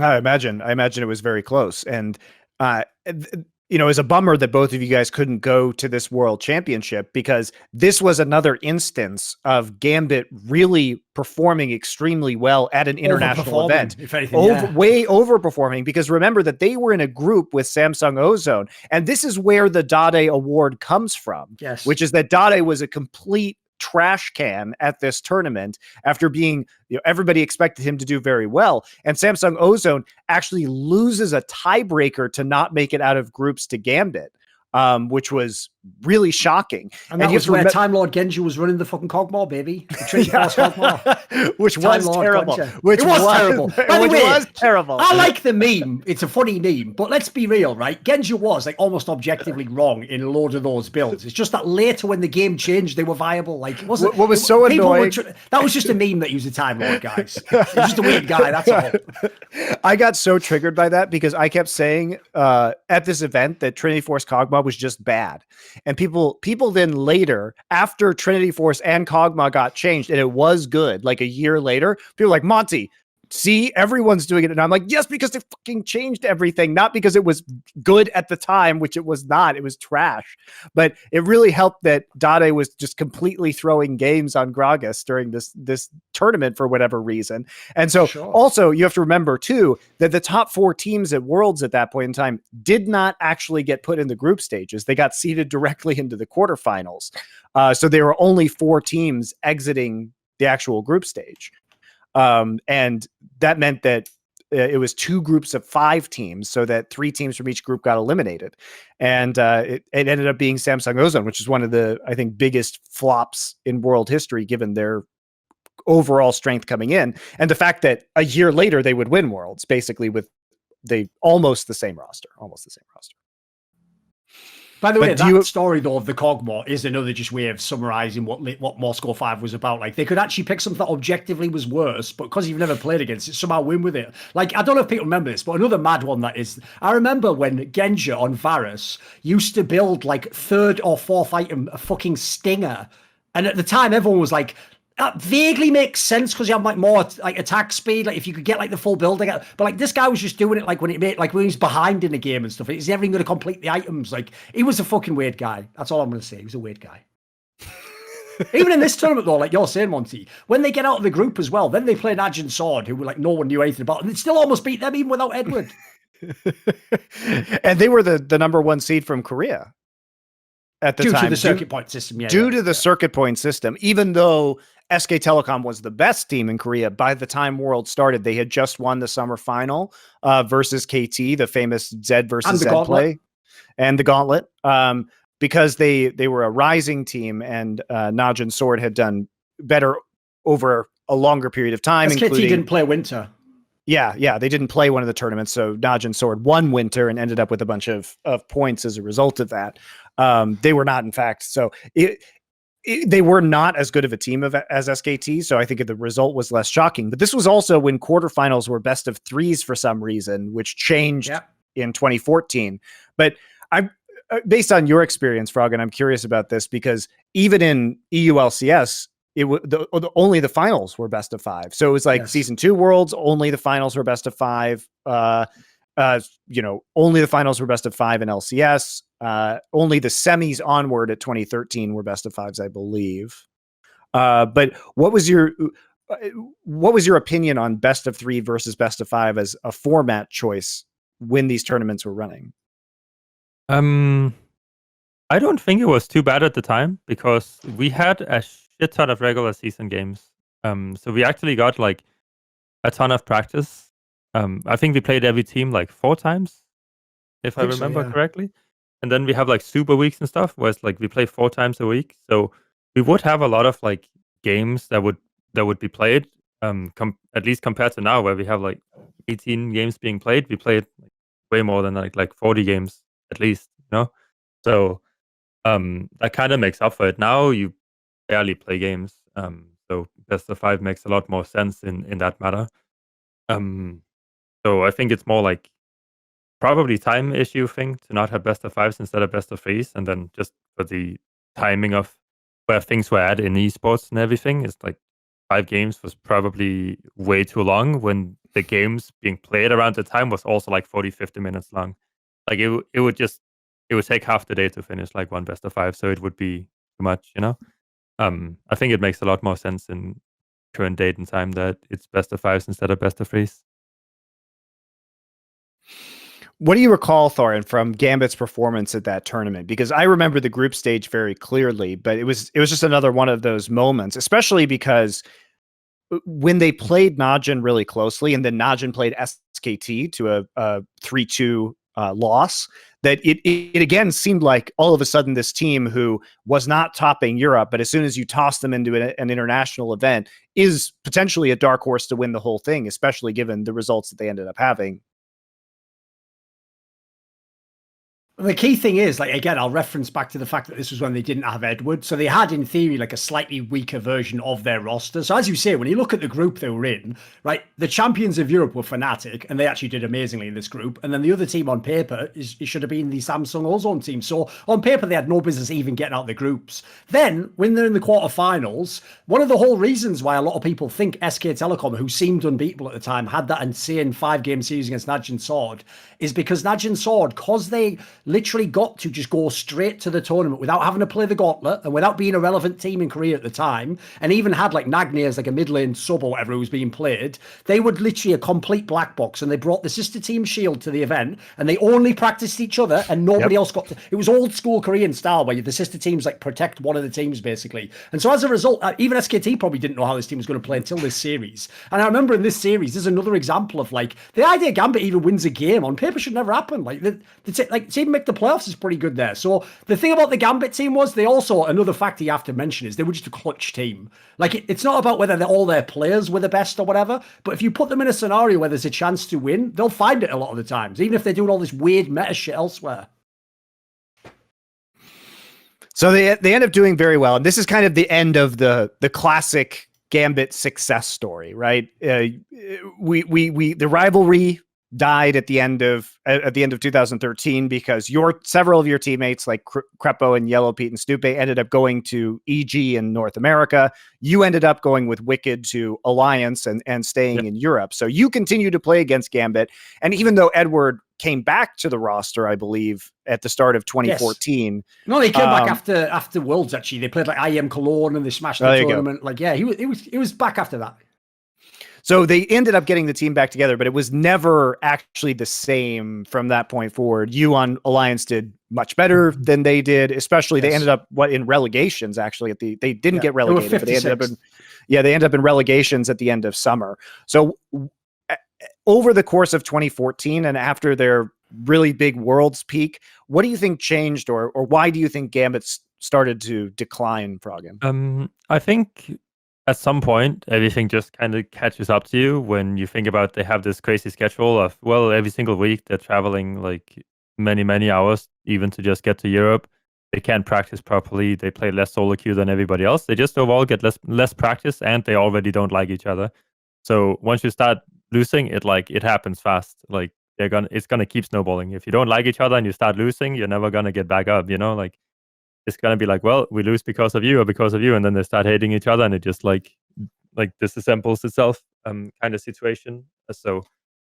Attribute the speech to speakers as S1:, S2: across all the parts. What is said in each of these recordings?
S1: I imagine it was very close. And, it's a bummer that both of you guys couldn't go to this world championship, because this was another instance of Gambit really performing extremely well at an international event.
S2: If anything,
S1: way overperforming, because remember that they were in a group with Samsung Ozone. And this is where the Dade award comes from, which is that Dade was a complete trash can at this tournament after being, everybody expected him to do very well. And Samsung Ozone actually loses a tiebreaker to not make it out of groups to Gambit, which was really shocking.
S2: And that was where Time Lord Genji was running the fucking Cogmore, baby. The
S1: which was terrible. Which was terrible.
S2: By the way,
S1: was terrible.
S2: I like the meme. It's a funny meme, but let's be real, right? Genji was like almost objectively wrong in a load of those builds. It's just that later when the game changed, they were viable. Like,
S1: what was so annoying?
S2: That was just a meme that he was a Time Lord, guys. He's just a weird guy. That's all.
S1: I got so triggered by that because I kept saying at this event that Trinity Force Kog'Maw was just bad. And people then later, after Trinity Force and Kog'Maw got changed and it was good, like a year later, people were like, Monty, see, everyone's doing it. And I'm like, yes, because they fucking changed everything, not because it was good at the time, which it was not. It was trash. But it really helped that Dade was just completely throwing games on Gragas during this tournament for whatever reason. And so also you have to remember too, that the top 4 teams at Worlds at that point in time did not actually get put in the group stages. They got seeded directly into the quarterfinals. So there were only 4 teams exiting the actual group stage. And that meant that it was 2 groups of 5 teams, so that 3 teams from each group got eliminated. And it ended up being Samsung Ozone, which is one of the, I think, biggest flops in world history, given their overall strength coming in. And the fact that a year later they would win Worlds, basically with almost the same roster.
S2: By the way, that story though of the Kog'Maw is another just way of summarizing what Moscow 5 was about. Like, they could actually pick something that objectively was worse, but because you've never played against it, somehow win with it. Like, I don't know if people remember this, but another mad one that is, I remember when Genja on Varus used to build like 3rd or 4th item a fucking Stinger. And at the time, everyone was like, that vaguely makes sense because you have like more like attack speed. Like if you could get like the full build, but like this guy was just doing it like when he's behind in the game and stuff. He's never even going to complete the items. Like, he was a fucking weird guy. That's all I'm going to say. He was a weird guy. Even in this tournament though, like you're saying, Monty, when they get out of the group as well, then they play Najin Sword, who like no one knew anything about, and they still almost beat them even without Edward.
S1: And they were the number 1 seed from Korea at the time.
S2: Due to the circuit point system,
S1: Due to the circuit point system, even though SK Telecom was the best team in Korea, by the time World started, they had just won the summer final versus KT, the famous Z versus Z play, and the Gauntlet, because they were a rising team, and Najin Sword had done better over a longer period of time.
S2: SKT didn't play Winter.
S1: Yeah, they didn't play one of the tournaments, so Najin Sword won Winter and ended up with a bunch of points as a result of that. They were not, in fact, so they were not as good of a team as SKT, so I think the result was less shocking. But this was also when quarterfinals were best of 3s for some reason, which changed in 2014. But based on your experience, Frog, and I'm curious about this because even in EULCS, only the finals were best of 5. So it was like season 2 Worlds, only the finals were best of 5. Only the finals were best of 5 in LCS. Only the semis onward at 2013 were best of 5s, I believe. But what was your opinion on best of 3 versus best of 5 as a format choice when these tournaments were running?
S3: I don't think it was too bad at the time because we had a shit ton of regular season games. So we actually got like a ton of practice. I think we played every team like 4 times, if I remember correctly. And then we have like super weeks and stuff where it's like we play 4 times a week. So we would have a lot of like games that would be played. At least compared to now where we have like 18 games being played, we played way more than like 40 games at least, So that kind of makes up for it. Now you barely play games. So best of 5 makes a lot more sense in that matter. So I think it's more like probably time issue thing to not have best of 5s instead of best of 3s, and then just for the timing of where things were at in esports and everything, it's like 5 games was probably way too long when the games being played around the time was also like 40, 50 minutes long. Like it would take half the day to finish like one best of 5, so it would be too much, you know. I think it makes a lot more sense in current date and time that it's best of 5s instead of best of 3s.
S1: What do you recall, Thorin, from Gambit's performance at that tournament? Because I remember the group stage very clearly, but it was just another one of those moments, especially because when they played Najin really closely, and then Najin played SKT to a 3-2 loss, that it again seemed like all of a sudden this team who was not topping Europe, but as soon as you toss them into an international event, is potentially a dark horse to win the whole thing, especially given the results that they ended up having.
S2: The key thing is, like, again, I'll reference back to the fact that this was when they didn't have Edward. So they had, in theory, like a slightly weaker version of their roster. So as you say, when you look at the group they were in, right, the champions of Europe were Fnatic, and they actually did amazingly in this group. And then the other team on paper, it should have been the Samsung Ozone team. So on paper, they had no business even getting out of the groups. Then, when they're in the quarterfinals, one of the whole reasons why a lot of people think SK Telecom, who seemed unbeatable at the time, had that insane 5-game series against Najin Sword, is because Najin Sword, because they literally got to just go straight to the tournament without having to play the gauntlet and without being a relevant team in Korea at the time, and even had like Nagni as like a mid lane sub or whatever who was being played. They would literally a complete black box, and they brought the sister team Shield to the event, and they only practiced each other, and nobody else got to. It was old school Korean style where the sister teams like protect one of the teams basically. And so as a result, even SKT probably didn't know how this team was going to play until this series. And I remember in this series, there's another example of like the idea Gambit even wins a game on paper should never happen. Like the team make the playoffs is pretty good there. So the thing about the Gambit team was they also, another factor you have to mention is they were just a clutch team. Like it's not about whether all their players were the best or whatever, but if you put them in a scenario where there's a chance to win, they'll find it a lot of the times, even if they're doing all this weird meta shit elsewhere.
S1: So they end up doing very well, and this is kind of the end of the classic Gambit success story, right? The rivalry died at the end of 2013 because several of your teammates like Crepo and Yellow Pete and Stupe ended up going to EG in North America. You ended up going with Wicked to Alliance and staying in Europe. So you continue to play against Gambit, and even though Edward came back to the roster, I believe, at the start of 2014.
S2: Yes. No, they came back after Worlds. Actually, they played like IEM Cologne and they smashed the tournament. Like, yeah, he was back after that.
S1: So they ended up getting the team back together, but it was never actually the same from that point forward. You on Alliance did much better than they did, especially they ended up in relegations actually they didn't get relegated, but they ended up in relegations at the end of summer. So over the course of 2014 and after their really big Worlds peak, what do you think changed, or why do you think Gambit started to decline, Froggen?
S3: I think at some point, everything just kind of catches up to you when you think about they have this crazy schedule of, well, every single week they're traveling like many, many hours even to just get to Europe. They can't practice properly. They play less solo queue than everybody else. They just overall get less practice, and they already don't like each other. So once you start losing, it happens fast. Like it's gonna keep snowballing. If you don't like each other and you start losing, you're never gonna get back up. You know, like it's gonna be like, well, we lose because of you or because of you, and then they start hating each other, and it just like disassembles itself, kind of situation. So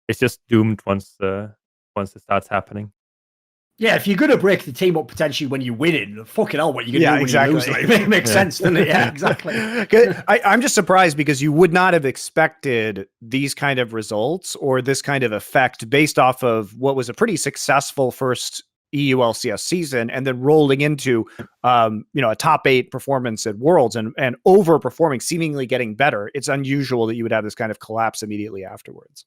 S3: it's just doomed once it starts happening.
S2: Yeah, if you're going to break the team up potentially when you win it, fucking hell, what are you going to do when you lose? Like, it makes sense, doesn't it? Yeah, exactly.
S1: I'm just surprised because you would not have expected these kind of results or this kind of effect based off of what was a pretty successful first EU LCS season, and then rolling into a top 8 performance at Worlds and overperforming, seemingly getting better. It's unusual that you would have this kind of collapse immediately afterwards.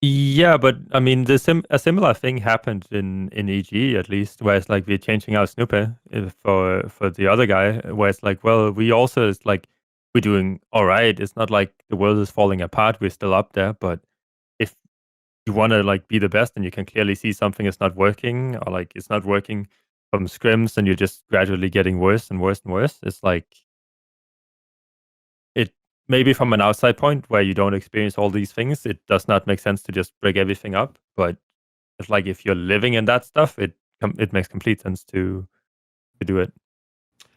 S3: Yeah, but I mean, a similar thing happened in EG, at least, where it's like we're changing out Snoopy for the other guy, where it's like, well, we're doing all right. It's not like the world is falling apart. We're still up there, but if you want to like be the best and you can clearly see something is not working, or like it's not working from scrims and you're just gradually getting worse and worse and worse, it's like maybe from an outside point where you don't experience all these things, it does not make sense to just break everything up. But it's like if you're living in that stuff, it makes complete sense to do it.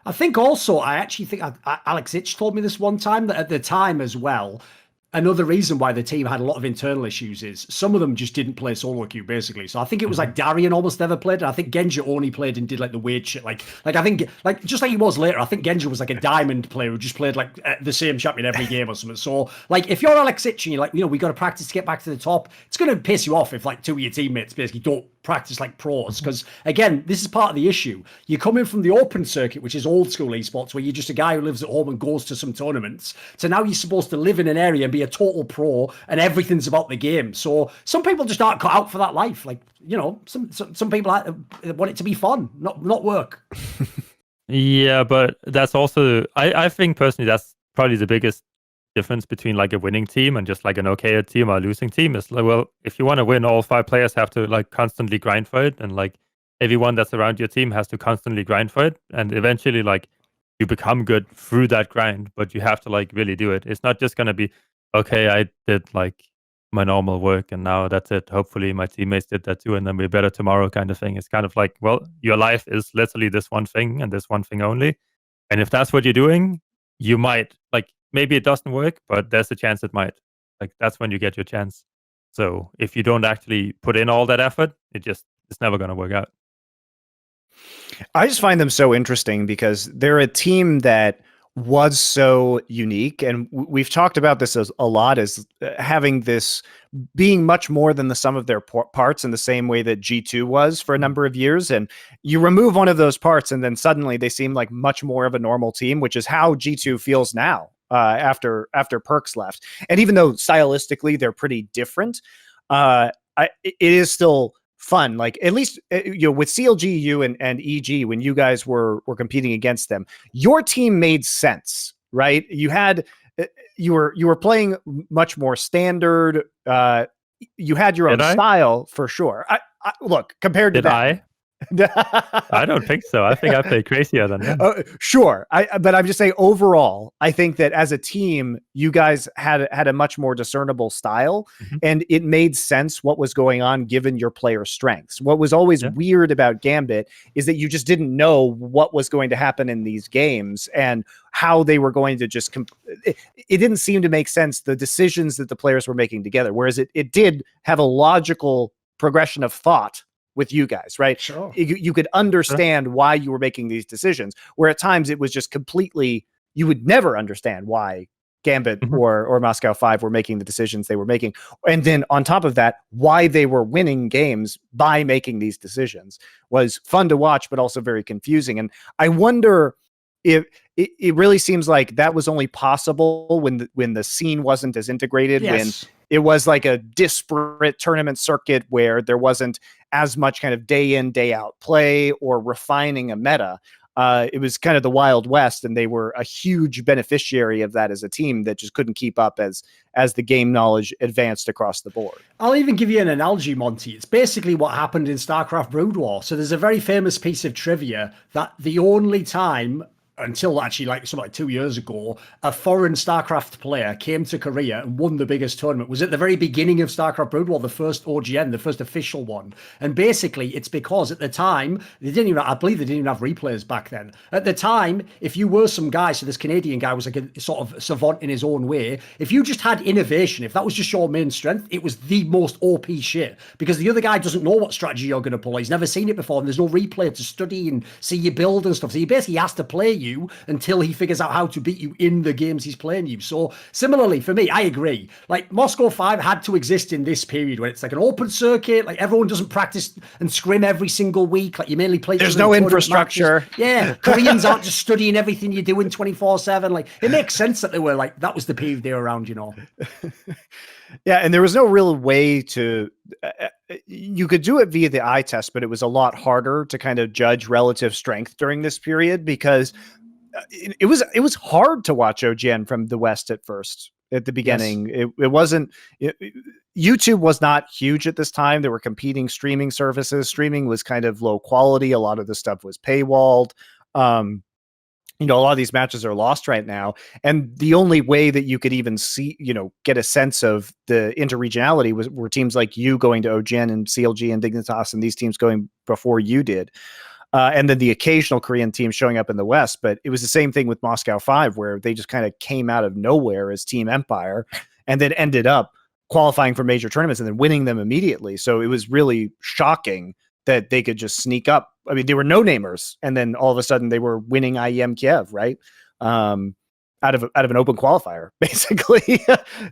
S2: I think also, I actually think Alex Itch told me this one time that at the time as well, another reason why the team had a lot of internal issues is some of them just didn't play solo queue, basically. So I think it was like Darien almost never played, and I think Genja only played and did like the weird shit. Like I think just like he was later, I think Genja was like a diamond player who just played like the same champion every game or something. So like if you're Alexich and you're like, we got to practice to get back to the top, it's going to piss you off if like two of your teammates basically don't practice like pros, because again, this is part of the issue. You're coming from the open circuit, which is old school esports, where you're just a guy who lives at home and goes to some tournaments, to now you're supposed to live in an area and be a total pro and everything's about the game. So some people just aren't cut out for that life. Like, some people want it to be fun, not work.
S3: Yeah, but that's also, I think personally that's probably the biggest difference between like a winning team and just like an okay team or a losing team. Is like, well, if you want to win, all 5 players have to like constantly grind for it, and like everyone that's around your team has to constantly grind for it, and eventually like you become good through that grind, but you have to like really do it. It's not just going to be, okay, I did like my normal work and now that's it, hopefully my teammates did that too and then we're better tomorrow kind of thing. It's kind of like, well, your life is literally this one thing and this one thing only, and if that's what you're doing, you might like, maybe it doesn't work, but there's a chance it might. Like that's when you get your chance. So if you don't actually put in all that effort, it's never going to work out.
S1: I just find them so interesting because they're a team that was so unique, and we've talked about this a lot as having this being much more than the sum of their parts, in the same way that G2 was for a number of years. And you remove one of those parts and then suddenly they seem like much more of a normal team, which is how G2 feels now after Perkz left. And even though stylistically they're pretty different, it is still fun. Like at least with CLGU and EG, when you guys were competing against them, your team made sense, right? You were playing much more standard. You had your own style for sure. Look, compared to that.
S3: I don't think so. I think I played crazier than them.
S1: Sure. But I'm just saying overall, I think that as a team, you guys had a much more discernible style, and it made sense what was going on given your player strengths. What was always weird about Gambit is that you just didn't know what was going to happen in these games and how they were going to just it didn't seem to make sense, the decisions that the players were making together, whereas it did have a logical progression of thought with you guys, right?
S2: Sure.
S1: You could understand why you were making these decisions, where at times it was just completely, you would never understand why Gambit or Moscow 5 were making the decisions they were making. And then on top of that, why they were winning games by making these decisions was fun to watch, but also very confusing. And I wonder if it really seems like that was only possible when the scene wasn't as integrated, when it was like a disparate tournament circuit where there wasn't as much kind of day in, day out play or refining a meta. It was kind of the Wild West, and they were a huge beneficiary of that as a team that just couldn't keep up as the game knowledge advanced across the board.
S2: I'll even give you an analogy, Monty. It's basically what happened in StarCraft Brood War. So there's a very famous piece of trivia that the only time, until actually like 2 years ago, a foreign StarCraft player came to Korea and won the biggest tournament, was at the very beginning of StarCraft Brood War, the first OGN, the first official one. And basically it's because at the time, I believe they didn't even have replays back then. At the time, if you were some guy, so this Canadian guy was like a sort of savant in his own way, if you just had innovation, if that was just your main strength, it was the most OP shit, because the other guy doesn't know what strategy you're going to pull. He's never seen it before, and there's no replay to study and see you build and stuff. So he basically has to play you until he figures out how to beat you in the games he's playing you. So similarly, for me, I agree. Like Moscow 5 had to exist in this period where it's like an open circuit, like everyone doesn't practice and scrim every single week. Like you mainly play.
S1: There's no infrastructure.
S2: Matches. Yeah. Koreans aren't just studying everything you're doing 24/7. Like it makes sense that they were like, that was the period they were around,
S1: Yeah, and there was no real way to, you could do it via the eye test, but it was a lot harder to kind of judge relative strength during this period, because it was hard to watch OGN from the West at first, at the beginning. Yes. It wasn't, YouTube was not huge at this time. There were competing streaming services. Streaming was kind of low quality. A lot of the stuff was paywalled. A lot of these matches are lost right now. And the only way that you could even see, get a sense of the interregionality were teams like you going to OGN and CLG and Dignitas and these teams going before you did. And then the occasional Korean team showing up in the West. But it was the same thing with Moscow 5, where they just kind of came out of nowhere as Team Empire and then ended up qualifying for major tournaments and then winning them immediately. So it was really shocking that they could just sneak up. I mean, they were no-namers, and then all of a sudden they were winning IEM Kiev, right? Out of an open qualifier, basically.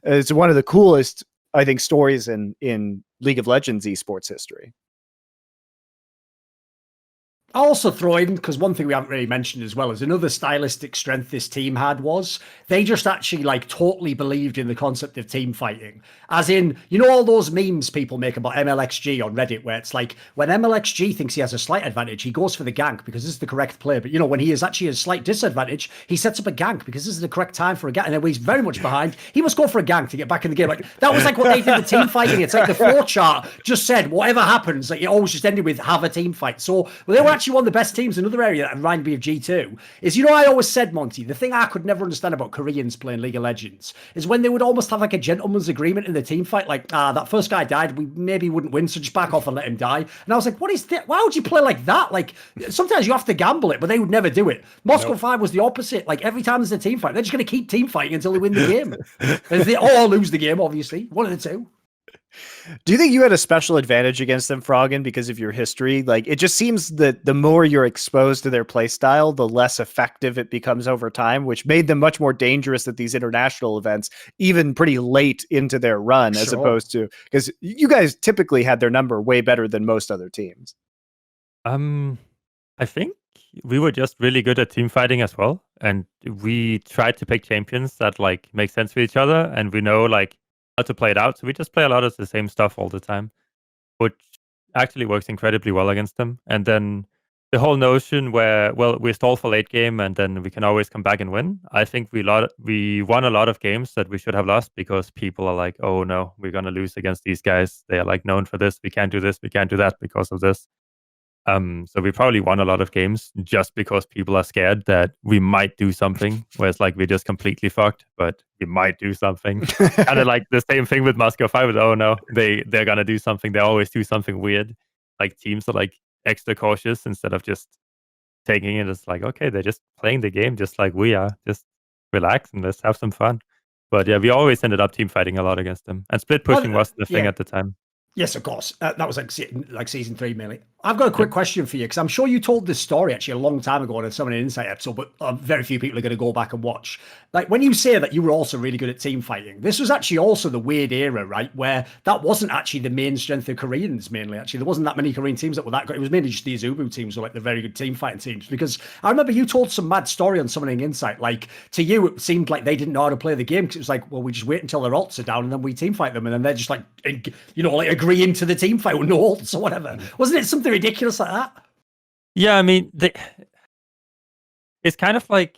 S1: It's one of the coolest, I think, stories in League of Legends esports history.
S2: I'll also throw in, because one thing we haven't really mentioned as well is another stylistic strength this team had was they just actually like totally believed in the concept of team fighting. As in, you know, all those memes people make about MLXG on Reddit where it's like when MLXG thinks he has a slight advantage, he goes for the gank because this is the correct play. But, you know, when he is actually a slight disadvantage, he sets up a gank because this is the correct time for a gank. And then when he's very much behind, he must go for a gank to get back in the game. Like that was like what they did with team fighting. It's like the flow chart just said whatever happens, like it always just ended with have a team fight. So they were actually one of the best teams. Another area that reminded me of G2 is, you know, I always said, Monty, the thing I could never understand about Koreans playing League of Legends is when they would almost have like a gentleman's agreement in the team fight, like, that first guy died, we maybe wouldn't win, so just back off and let him die. And I was like, what is that? Why would you play like that? Like, sometimes you have to gamble it, but they would never do it. Moscow 5 was the opposite. Like, every time there's a team fight, they're just going to keep team fighting until they win the game. And they all lose the game, obviously. One of the two.
S1: Do you think you had a special advantage against them, Froggen, because of your history? Like, it just seems that the more you're exposed to their play style, the less effective it becomes over time, which made them much more dangerous at these international events, even pretty late into their run, as opposed to, because you guys typically had their number way better than most other teams.
S3: I think we were just really good at team fighting as well, and we tried to pick champions that like make sense for each other, and we know like how to play it out. So we just play a lot of the same stuff all the time, which actually works incredibly well against them. And then the whole notion where, well, we stall for late game and then we can always come back and win. I think we won a lot of games that we should have lost because people are like, oh no, we're going to lose against these guys. They are like known for this. We can't do this. We can't do that because of this. So we probably won a lot of games just because people are scared that we might do something where it's like we're just completely fucked, but we might do something. Kind of like the same thing with Moscow 5 with, oh no, they're gonna do something. They always do something weird. Like teams are like extra cautious instead of just taking it as like, okay, they're just playing the game just like we are. Just relax and let's have some fun. But yeah, we always ended up team fighting a lot against them. And split pushing was the thing at the time.
S2: Yes, of course. That was like season 3, mainly. I've got a quick question for you, because I'm sure you told this story actually a long time ago on some Insight episode, but very few people are going to go back and watch. Like, when you say that you were also really good at team fighting, this was actually also the weird era, right? Where that wasn't actually the main strength of Koreans, mainly. Actually, there wasn't that many Korean teams that were that good. It was mainly just the Azubu teams were like the very good team fighting teams. Because I remember you told some mad story on Summoning Insight. Like, to you, it seemed like they didn't know how to play the game, because it was like, well, we just wait until their ults are down and then we team fight them. And then they're just like, you know, like agreeing to the team fight with no ults or whatever. Wasn't it something ridiculous like that?
S3: Yeah, I mean, it's kind of like,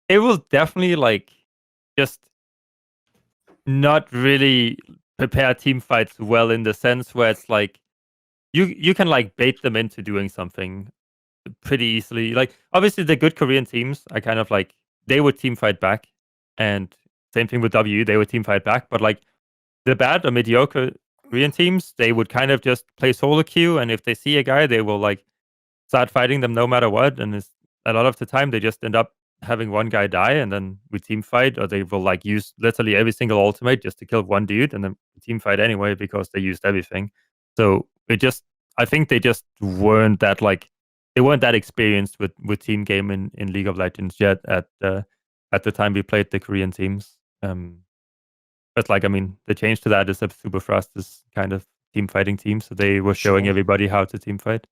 S3: it will definitely like just not really prepare team fights well, in the sense where it's like you can like bait them into doing something pretty easily. Like, obviously the good Korean teams are kind of like, they would team fight back, and same thing with W, they would team fight back. But like the bad or mediocre Korean teams, they would kind of just play solo queue, and if they see a guy, they will like start fighting them no matter what. And it's, a lot of the time they just end up having one guy die, and then we team fight, or they will like use literally every single ultimate just to kill one dude, and then we team fight anyway because they used everything. So I think they just weren't that like, they weren't that experienced with team game in League of Legends yet at the time we played the Korean teams. But like, I mean, the change to that is that Super Frost is kind of team fighting team, so they were showing everybody how to team fight.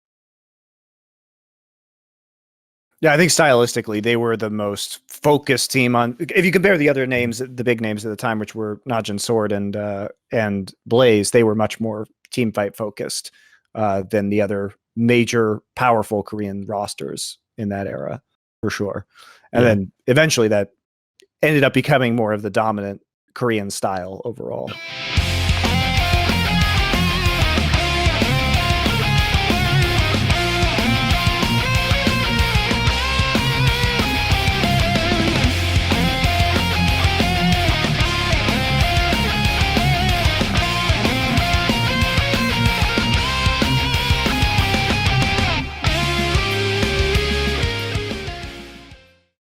S1: Yeah, I think stylistically they were the most focused team on. If you compare the other names, the big names at the time, which were Najin Sword and Blaze, they were much more team fight focused than the other major powerful Korean rosters in that era, for sure. And then eventually that ended up becoming more of the dominant Korean style overall.